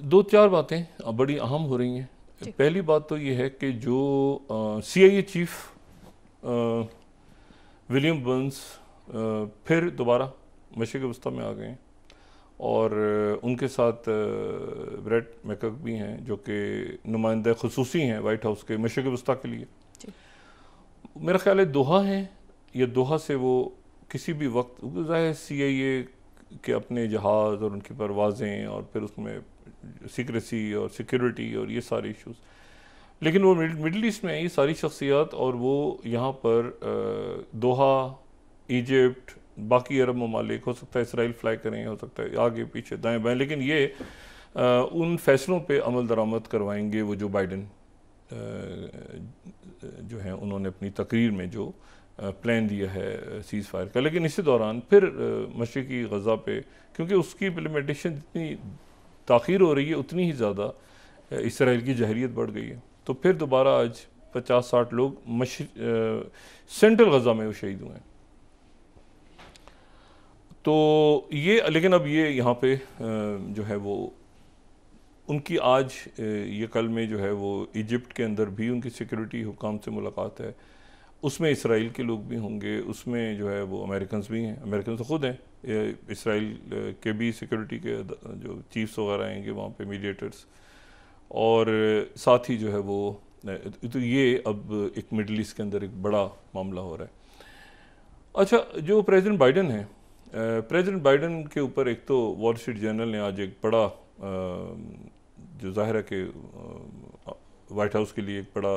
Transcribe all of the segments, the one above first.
दो चार बातें बड़ी अहम हो रही हैं। पहली बात तो ये है कि जो CIA चीफ विलियम बर्न्स फिर दोबारा मशरिक़ वस्ता में आ गए हैं और उनके साथ ब्रेट मैकक भी हैं जो कि नुमाइंदा खुसूसी हैं वाइट हाउस के मशरिक़ वस्ता के लिए। मेरा ख्याल है दोहा हैं या दोहा से वो किसी भी वक्त ज़ाहिर CIA के अपने जहाज़ और उनकी परवाज़ें और फिर उसमें सीक्रेसी और सिक्योरिटी और ये सारे इश्यूज़, लेकिन वो मिडल ईस्ट में है ये सारी शख्सियात और वो यहाँ पर दोहा, इजिप्ट, बाकी अरब ममालिक, हो सकता है इसराइल फ्लाई करें, हो सकता है आगे पीछे दाएं बाएं, लेकिन ये उन फैसलों पे अमल दरामद करवाएंगे वो जो बाइडन जो है उन्होंने अपनी तकरीर में जो प्लान दिया है सीज़ फायर का। लेकिन इसी दौरान फिर मशरिकी गज़ा पे क्योंकि उसकी इम्प्लीमेंटेशन जितनी ताख़ीर हो रही है उतनी ही ज़्यादा इसराइल की जहरीत बढ़ गई है। तो फिर दोबारा आज 50-60 लोग सेंट्रल गज़ा में वो शहीद हुए हैं। तो ये लेकिन अब ये यहाँ पे जो है वो उनकी आज ये कल में जो है वो इजिप्ट के अंदर भी उनकी सिक्योरिटी हुकाम से मुलाकात है, उसमें इसराइल के लोग भी होंगे, उसमें जो है वो अमेरिकन भी हैं, अमेरिकन तो ख़ुद हैं, इसराइल के भी सिक्योरिटी के जो चीफ्स वगैरह आएंगे वहाँ पे मीडिएटर्स, और साथ ही जो है वो तो ये अब एक मिडल ईस्ट के अंदर एक बड़ा मामला हो रहा है। अच्छा, जो प्रेसिडेंट बाइडन है, प्रेसिडेंट बाइडन के ऊपर एक तो वॉल स्ट्रीट जर्नल ने आज एक बड़ा जो ज़ाहिर है कि वाइट हाउस के लिए एक बड़ा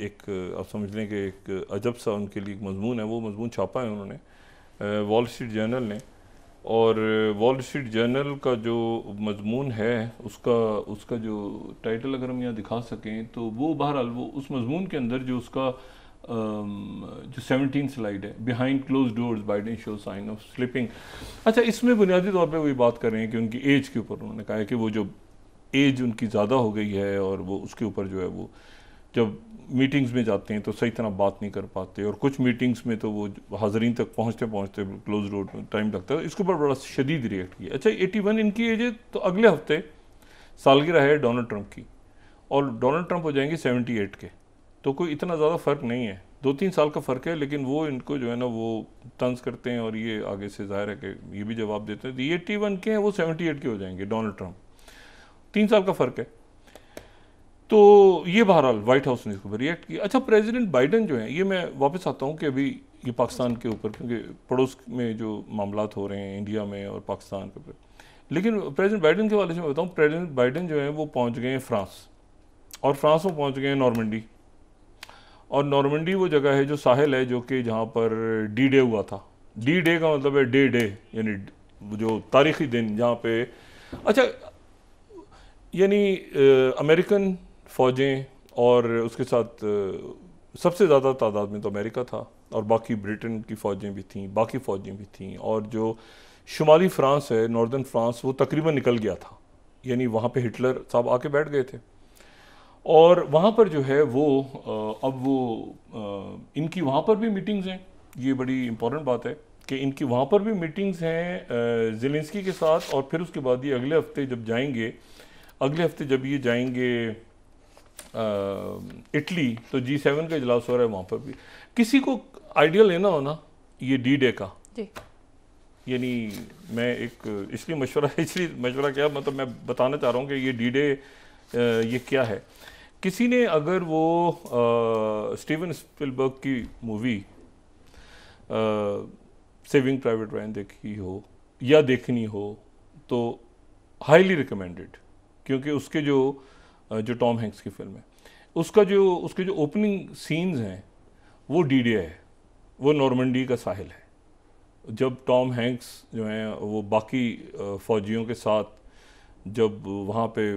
एक आप समझ लें कि एक अजब सा उनके लिए एक मजमून है, वो मजमून छापा है उन्होंने वॉल स्ट्रीट जर्नल ने। और वॉल स्ट्रीट जर्नल का जो मजमून है उसका जो टाइटल अगर हम यहाँ दिखा सकें तो वो बहरहाल वो उस मजमून के अंदर जो उसका जो 17 स्लाइड है, behind close doors Biden show sign of slipping. अच्छा, इसमें बुनियादी तौर पे वही बात कर रहे हैं कि उनकी एज के ऊपर उन्होंने कहा है कि वो जो एज उनकी ज़्यादा हो गई है और वो उसके ऊपर जो है वो जब मीटिंग्स में जाते हैं तो सही तरह बात नहीं कर पाते, और कुछ मीटिंग्स में तो वो हाज़रीन तक पहुँचते पहुँचते क्लोज डोर में टाइम लगता है। इसके ऊपर बड़ा शदीद रिएक्ट किया। अच्छा, 81 इनकी एज है, तो अगले हफ्ते सालगिरह है डोनाल्ड ट्रंप की और डोनाल्ड ट्रंप हो जाएंगे 78 के, तो कोई इतना ज़्यादा फ़र्क नहीं है, 2-3 साल का फ़र्क है, लेकिन वो इनको जो है ना वो तंज करते हैं और ये आगे से ज़ाहिर है कि ये भी जवाब देते हैं। तो ये 81 के हैं, वो 78 के हो जाएंगे डोनाल्ड ट्रंप, 3 साल का फ़र्क है। तो ये बहरहाल वाइट हाउस ने इसको रिएक्ट किया। अच्छा, प्रेसिडेंट बाइडन जो है, ये मैं वापस आता हूँ कि अभी ये पाकिस्तान के ऊपर, क्योंकि पड़ोस में जो मामलात हो रहे हैं इंडिया में और पाकिस्तान के ऊपर, लेकिन प्रेसिडेंट बाइडन के वाले से मैं बताऊँ, प्रेसिडेंट बाइडन जो है वो पहुँच गए हैं फ्रांस, और फ्रांस में पहुँच गए हैं नॉर्मंडी। और नॉर्मंडी वो जगह है जो साहिल है जो कि जहाँ पर डी डे हुआ था। डी डे का मतलब है डे यानी जो तारीख़ी दिन जहाँ पे, अच्छा यानी अमेरिकन फ़ौजें और उसके साथ सबसे ज़्यादा तादाद में तो अमेरिका था और बाकी ब्रिटेन की फ़ौजें भी थीं, बाकी फ़ौजें भी थीं, और जो शुमाली फ्रांस है, नॉर्दर्न फ्रांस, वो तकरीबन निकल गया था, यानी वहाँ पे हिटलर साहब आके बैठ गए थे। और वहाँ पर जो है वो अब वो इनकी वहाँ पर भी मीटिंग्स हैं, ये बड़ी इम्पोर्टेंट बात है कि इनकी वहाँ पर भी मीटिंग्स हैं ज़ेलेंस्की के साथ, और फिर उसके बाद ये अगले हफ्ते जब जाएंगे, अगले हफ्ते जब ये जाएंगे इटली, तो G7 का इजलास हो रहा है वहाँ पर भी। किसी को आइडिया लेना हो ना ये डी डे का, यानी मैं एक इसलिए मशवरा क्या, मतलब मैं बताना चाह रहा हूँ कि ये डी डे ये क्या है। किसी ने अगर वो स्टीवन स्पिलबर्ग की मूवी सेविंग प्राइवेट रायन देखी हो या देखनी हो तो हाईली रिकमेंडेड, क्योंकि उसके जो टॉम हैंक्स की फिल्म है, उसके जो ओपनिंग सीन्स हैं वो डी डे है, वो नॉर्मंडी का साहिल है, जब टॉम हैंक्स जो हैं वो बाकी फ़ौजियों के साथ जब वहाँ पे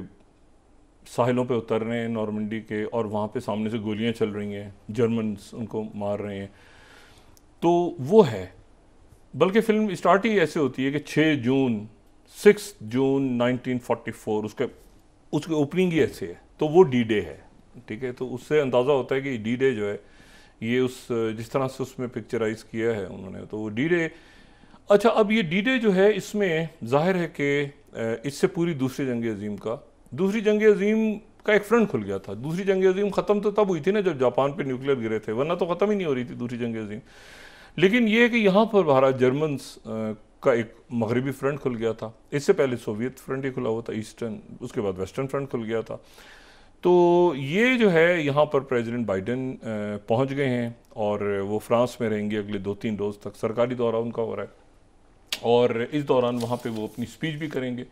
साहिलों पे उतर रहे हैं नॉर्मंडी के, और वहाँ पे सामने से गोलियाँ चल रही हैं, जर्मन्स उनको मार रहे हैं, तो वो है। बल्कि फ़िल्म स्टार्ट ही ऐसे होती है कि 6 जून 1944, उसके ओपनिंग ही ऐसे है, तो वो डी डे है, ठीक है। तो उससे अंदाज़ा होता है कि डी डे जो है ये जिस तरह से उसमें पिक्चराइज किया है उन्होंने, तो वो डी डे। अच्छा, अब ये डी डे जो है, इसमें जाहिर है कि इससे पूरी दूसरी जंग अजीम का एक फ्रंट खुल गया था। दूसरी जंग अजीम ख़त्म तो तब हुई थी ना जब जापान पे न्यूक्लियर गिरे थे, वरना तो ख़त्म ही नहीं हो रही थी दूसरी जंग अजीम। लेकिन ये है कि यहाँ पर भारत जर्मन्स का एक मगरबी फ्रंट खुल गया था। इससे पहले सोवियत फ्रंट ही खुला हुआ था, ईस्टर्न, उसके बाद वेस्टर्न फ्रंट खुल गया था। तो ये जो है यहाँ पर प्रेसिडेंट बाइडेन पहुँच गए हैं और वो फ्रांस में रहेंगे अगले 2-3 रोज़ तक। सरकारी दौरा उनका हो रहा है और इस दौरान वहाँ पे वो अपनी स्पीच भी करेंगे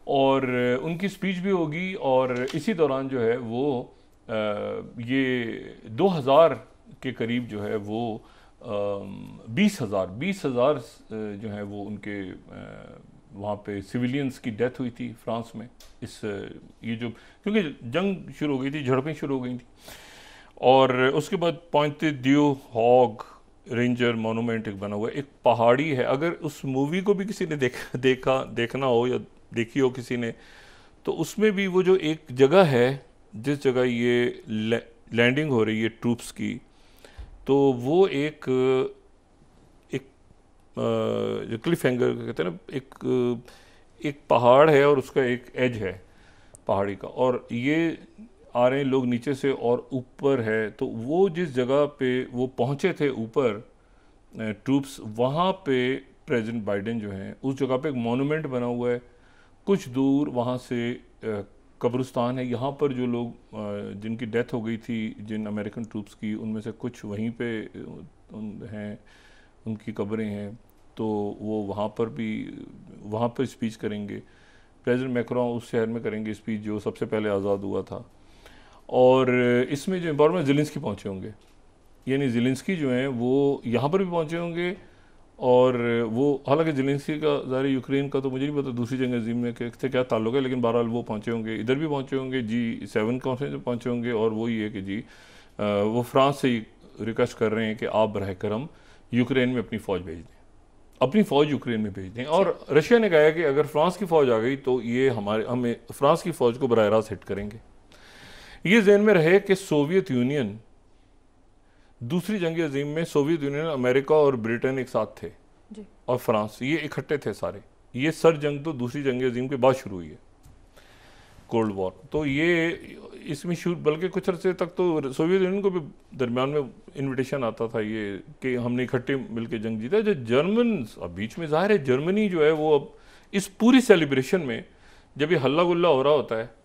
और उनकी स्पीच भी होगी। और इसी दौरान जो है वो ये 2000 के करीब जो है वो 20,000 जो है वो उनके वहाँ पे सिविलियंस की डेथ हुई थी फ्रांस में। इस ये जो, क्योंकि जंग शुरू हो गई थी, झड़पें शुरू हो गई थी। और उसके बाद पॉइंट दियो हॉग रेंजर मोनूमेंट एक बना हुआ है, एक पहाड़ी है। अगर उस मूवी को भी किसी ने देखना हो या देखी हो किसी ने, तो उसमें भी वो जो एक जगह है जिस जगह ये लैंडिंग हो रही है ट्रूप्स की, तो वो एक जो क्लिफ हैंगर कहते हैं ना, एक पहाड़ है और उसका एक एज है पहाड़ी का, और ये आ रहे हैं लोग नीचे से और ऊपर है। तो वो जिस जगह पे वो पहुंचे थे ऊपर ट्रूप्स, वहाँ पे प्रेसिडेंट बाइडेन जो हैं उस जगह पे एक मॉन्यूमेंट बना हुआ है। कुछ दूर वहाँ से कब्रिस्तान है। यहाँ पर जो लोग जिनकी डेथ हो गई थी, जिन अमेरिकन ट्रूप्स की, उनमें से कुछ वहीं पे हैं, उनकी कब्रें हैं। तो वो वहाँ पर स्पीच करेंगे। प्रेसिडेंट मैक्रोन उस शहर में करेंगे स्पीच जो सबसे पहले आज़ाद हुआ था। और इसमें जो इम्पोर्टेंट ज़ेलेंस्की पहुँचे होंगे, यानी ज़ेलेंस्की जो हैं वो यहाँ पर भी पहुँचे होंगे। और वो, हालांकि ज़ेलेंस्की का ज़ाहिर यूक्रेन का तो मुझे नहीं पता दूसरी जंग अजीम में से क्या ताल्लुक है, लेकिन बहरहाल वो पहुँचे होंगे, इधर भी पहुँचे होंगे, G7 कॉन्फ्रेंस में पहुँचे होंगे। और वो ये है कि वो फ्रांस से ही रिक्वेस्ट कर रहे हैं कि आप बरह करम यूक्रेन में अपनी फ़ौज भेज दें, अपनी फ़ौज यूक्रेन में भेज दें। और रशिया ने कहा है कि अगर फ्रांस की फ़ौज आ गई तो ये हमें फ्रांस की फ़ौज को बराह रास्त हिट करेंगे। ये ज़हन में रहे कि सोवियत यूनियन, दूसरी जंग अजीम में सोवियत यूनियन, अमेरिका और ब्रिटेन एक साथ थे जी। और फ्रांस, ये इकट्ठे थे सारे। ये सर जंग तो दूसरी जंग अजीम के बाद शुरू हुई है, कोल्ड वॉर। तो ये इसमें बल्कि कुछ अर्से तक तो सोवियत यूनियन को भी दरमियान में इनविटेशन आता था ये कि हमने इकट्ठे मिलकर जंग जीता। जो जर्मन अब बीच में, ज़ाहिर है जर्मनी जो है वो अब इस पूरी सेलिब्रेशन में जब ये हल्ला गुल्ला हो रहा होता है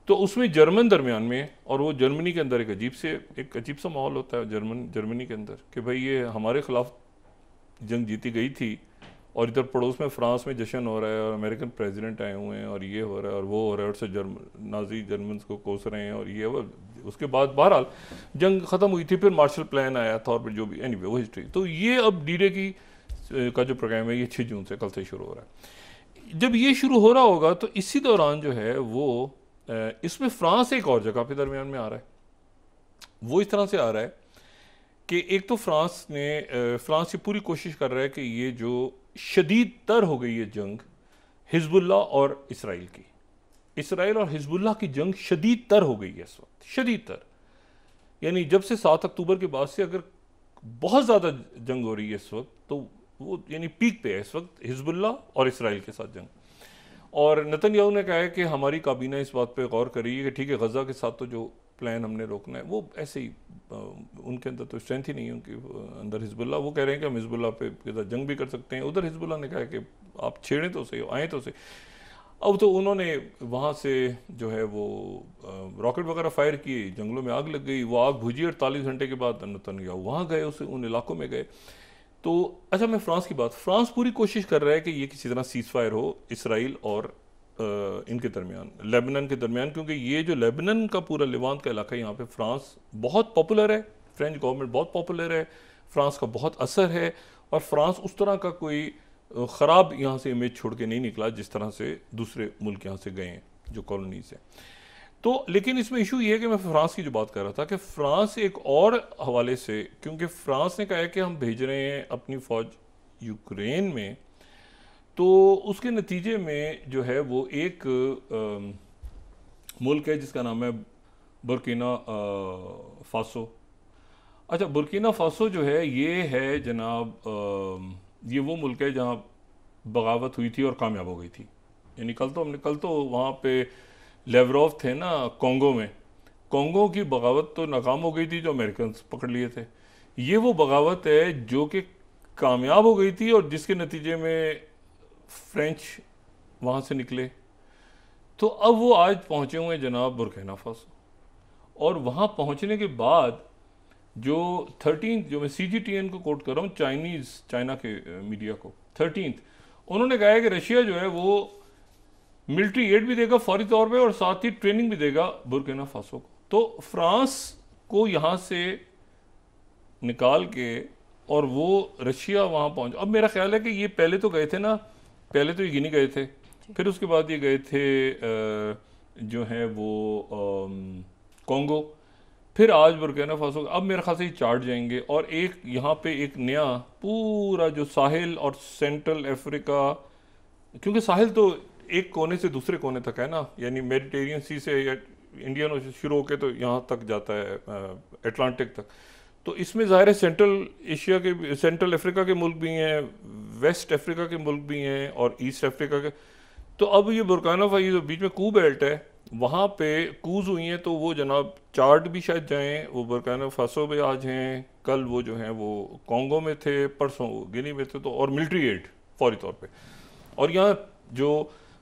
तो उसमें जर्मन दरमियान में, और वो जर्मनी के अंदर एक अजीब सा माहौल होता है जर्मनी के अंदर कि भाई ये हमारे खिलाफ जंग जीती गई थी और इधर पड़ोस में फ्रांस में जश्न हो रहा है और अमेरिकन प्रेसिडेंट आए हुए हैं और ये हो रहा है और वो हो रहा है, और से नाजी जर्मन को कोस रहे हैं और ये वो। उसके बाद बहरहाल जंग ख़त्म हुई थी, फिर मार्शल प्लान आया था और फिर जो भी, एनीवे वो हिस्ट्री। तो ये अब डी डे का जो प्रोग्राम है ये 6 जून से, कल से शुरू हो रहा है। जब ये शुरू हो रहा होगा तो इसी दौरान जो है वो इसमें फ्रांस एक और जगह पे दरमियान में आ रहा है। वो इस तरह से आ रहा है कि एक तो फ्रांस ये पूरी कोशिश कर रहा है कि ये जो शदीद तर हो गई है जंग हिजबुल्लाह और इसराइल की, इसराइल और हिजबुल्लाह की जंग शदीद तर हो गई है इस वक्त, शदीद तर। यानी जब से 7 अक्टूबर के बाद से अगर बहुत ज़्यादा जंग हो रही है इस वक्त, तो वो यानी पीक पे है इस वक्त हिजबुल्लाह और इसराइल के साथ जंग। और नेतन्याहू ने कहा है कि हमारी काबीना इस बात पे गौर कर रही है कि ठीक है, गज़ा के साथ तो जो प्लान हमने रोकना है वो ऐसे ही, उनके अंदर तो स्ट्रेंथ ही नहीं है उनके अंदर हिजबुल्लाह। वो कह रहे हैं कि हम हिजबुल्लाह पे जंग भी कर सकते हैं। उधर हिजबुल्लाह ने कहा है कि आप छेड़ें तो सही, आएँ तो सही। अब तो उन्होंने वहाँ से जो है वो रॉकेट वगैरह फायर किए, जंगलों में आग लग गई, वो आग बुझी 48 घंटे के बाद नेतन्याहू वहाँ गए, उन इलाकों में गए। तो अच्छा, मैं फ्रांस की बात, फ्रांस पूरी कोशिश कर रहा है कि ये किसी तरह सीज फायर हो इसराइल और इनके दरमियान, लेबनान के दरमियान, क्योंकि ये जो लेबनान का पूरा लिवांत का इलाका है यहाँ पे फ्रांस बहुत पॉपुलर है, फ्रेंच गवर्नमेंट बहुत पॉपुलर है, फ्रांस का बहुत असर है। और फ्रांस उस तरह का कोई ख़राब यहाँ से इमेज छोड़ के नहीं निकला जिस तरह से दूसरे मुल्क यहाँ से गए हैं जो कॉलोनीज हैं। तो लेकिन इसमें इशू ये है कि मैं फ्रांस की जो बात कर रहा था कि फ्रांस एक और हवाले से, क्योंकि फ्रांस ने कहा है कि हम भेज रहे हैं अपनी फ़ौज यूक्रेन में, तो उसके नतीजे में जो है वो एक मुल्क है जिसका नाम है बुर्किना फासो। अच्छा, बुर्किना फासो जो है ये है जनाब ये वो मुल्क है जहाँ बगावत हुई थी और कामयाब हो गई थी। यानी कल तो वहाँ पे लेवरोव थे ना कॉन्गो में, कॉन्गो की बगावत तो नाकाम हो गई थी जो अमेरिकन पकड़ लिए थे। ये वो बगावत है जो कि कामयाब हो गई थी और जिसके नतीजे में फ्रेंच वहाँ से निकले। तो अब वो आज पहुँचे हुए हैं जनाब बुर्किना फासो, और वहाँ पहुँचने के बाद जो 13th, जो मैं CGTN को कोट कर रहा हूँ, चाइना के मीडिया को, 13th उन्होंने कहा है कि रशिया जो है वो मिलिट्री एड भी देगा फौरी तौर पे और साथ ही ट्रेनिंग भी देगा बुर्किना फासो को। तो फ्रांस को यहाँ से निकाल के और वो रशिया वहाँ पहुँच, अब मेरा ख्याल है कि ये पहले तो गए थे ना, पहले तो ये गिनी गए थे, फिर उसके बाद ये गए थे जो है वो कॉन्गो, फिर आज बुर्किना फासो। अब मेरे ख्याल से ये चार्ट जाएंगे और एक यहाँ पे एक नया पूरा जो साहिल और सेंट्रल अफ्रीका, क्योंकि साहिल तो एक कोने से दूसरे कोने तक है ना, यानी मेडिटेरियन सी से या इंडियन ओशन शुरू होकर तो यहाँ तक जाता है अटलांटिक तक। तो इसमें ज़ाहिर है सेंट्रल एशिया के, सेंट्रल अफ्रीका के मुल्क भी हैं, वेस्ट अफ्रीका के मुल्क भी हैं और ईस्ट अफ्रीका के। तो अब ये बुर्किना फासो जो बीच में कू बेल्ट है वहाँ पे कूज हुई हैं, तो वो जनाब चार्ट भी शायद जाएं, वो बुर्किना फासो में आज हैं, कल वो जो हैं वो कॉन्गो में थे, परसों गिनी में थे। तो और मिलिट्री एड फौरी तौर पे, और यहाँ जो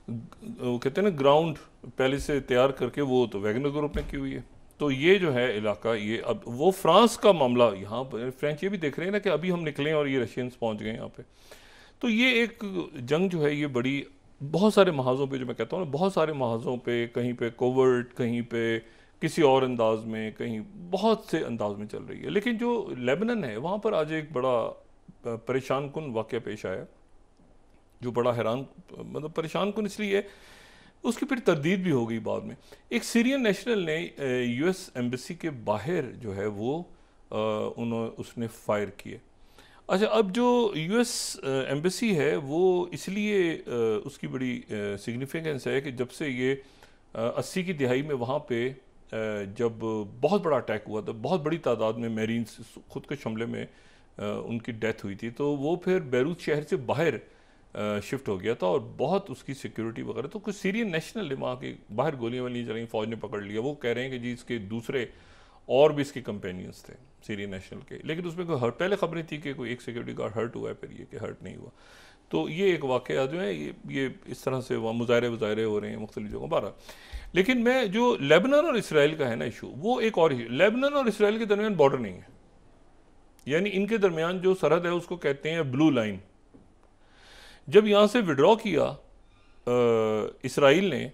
वो कहते हैं ना ग्राउंड पहले से तैयार करके, वो तो वैगनर ग्रुप ने की हुई है। तो ये जो है इलाका, ये अब वो फ्रांस का मामला यहाँ पर, फ्रेंच ये भी देख रहे हैं ना कि अभी हम निकले और ये रशियंस पहुँच गए यहाँ पे। तो ये एक जंग जो है ये बड़ी, बहुत सारे महाजों पे, जो मैं कहता हूँ ना, बहुत सारे महाजों पे, कहीं पे कोवर्ट, कहीं पे किसी और अंदाज में, कहीं बहुत से अंदाज में चल रही है। लेकिन जो लेबनान है वहाँ पर आज एक बड़ा परेशान कुन वाक़या पेश आया, जो बड़ा हैरान, मतलब परेशान कुन इसलिए है, उसकी फिर तरदीद भी हो गई बाद में। एक सीरियन नेशनल ने US एम्बेसी के बाहर जो है वो उसने फायर किए। अच्छा, अब जो US एम्बेसी है वो इसलिए उसकी बड़ी सिग्निफिकेंस है कि जब से ये 80 की दिहाई में वहाँ पे जब बहुत बड़ा अटैक हुआ था, बहुत बड़ी तादाद में मेरीन्स खुद के हमले में उनकी डेथ हुई थी, तो वो फिर बैरूत शहर से बाहर शिफ्ट हो गया था और बहुत उसकी सिक्योरिटी वगैरह। तो कुछ सीरियन नेशनल ने वहाँ के बाहर गोलियाँ वाली चलाई, फ़ौज ने पकड़ लिया। वो कह रहे हैं कि जी इसके दूसरे और भी इसके कंपेनियंस थे सीरियन नेशनल के, लेकिन उसमें कोई हर्ट, पहले खबरें थी कि कोई एक सिक्योरिटी गार्ड हर्ट हुआ है, फिर ये कि हर्ट नहीं हुआ। तो ये एक वाक़या जो है ये इस तरह से वहाँ मुजाहरे हो रहे हैं मुख्तलिफ जगहों पर। लेकिन मैं जो लेबनान और इसराइल का है ना इशू, वो एक और ही, लेबनान और इसराइल के दरमियान बॉर्डर नहीं है, यानी इनके दरमियान जो सरहद है उसको कहते हैं ब्लू लाइन। जब यहाँ से विड्रॉ किया इसराइल ने,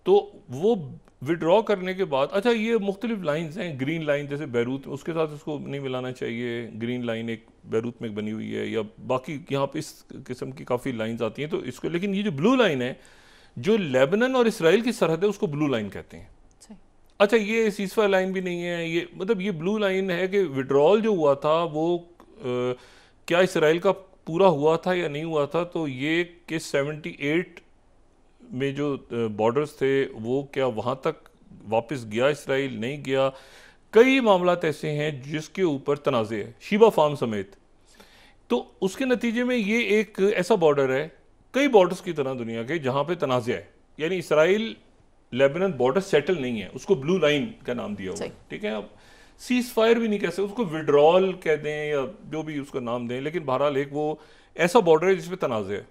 तो वो विड्रॉ करने के बाद, अच्छा ये मुख्तलिफ लाइन्स हैं, ग्रीन लाइन जैसे बैरूत, उसके साथ उसको नहीं मिलाना चाहिए, ग्रीन लाइन एक बैरूत में बनी हुई है, या बाकी यहाँ पे इस किस्म की काफ़ी लाइन्स आती हैं तो इसको, लेकिन ये जो ब्लू लाइन है जो लेबनान और इसराइल की सरहद है उसको ब्लू लाइन कहते हैं। अच्छा, ये सीज़फायर लाइन भी नहीं है, ये मतलब ये ब्लू लाइन है कि विड्रॉल जो हुआ था वो क्या इसराइल का पूरा हुआ था या नहीं हुआ था। तो ये कि 78 में जो बॉर्डर्स थे वो क्या वहाँ तक वापस गया इसराइल, नहीं गया, कई मामलात ऐसे हैं जिसके ऊपर तनाज़े है, शीबा फार्म समेत। तो उसके नतीजे में ये एक ऐसा बॉर्डर है, कई बॉर्डर्स की तरह दुनिया के, जहाँ पे तनाज़े है, यानी इसराइल लेबनान बॉर्डर सेटल नहीं है, उसको ब्लू लाइन का नाम दिया हुआ है, ठीक है। अब सीज फायर भी नहीं कह सकते, उसको विड्रॉल कह दें या जो भी उसका नाम दें, लेकिन बहरहाल एक वो ऐसा बॉर्डर है जिसमें तनाज़े है।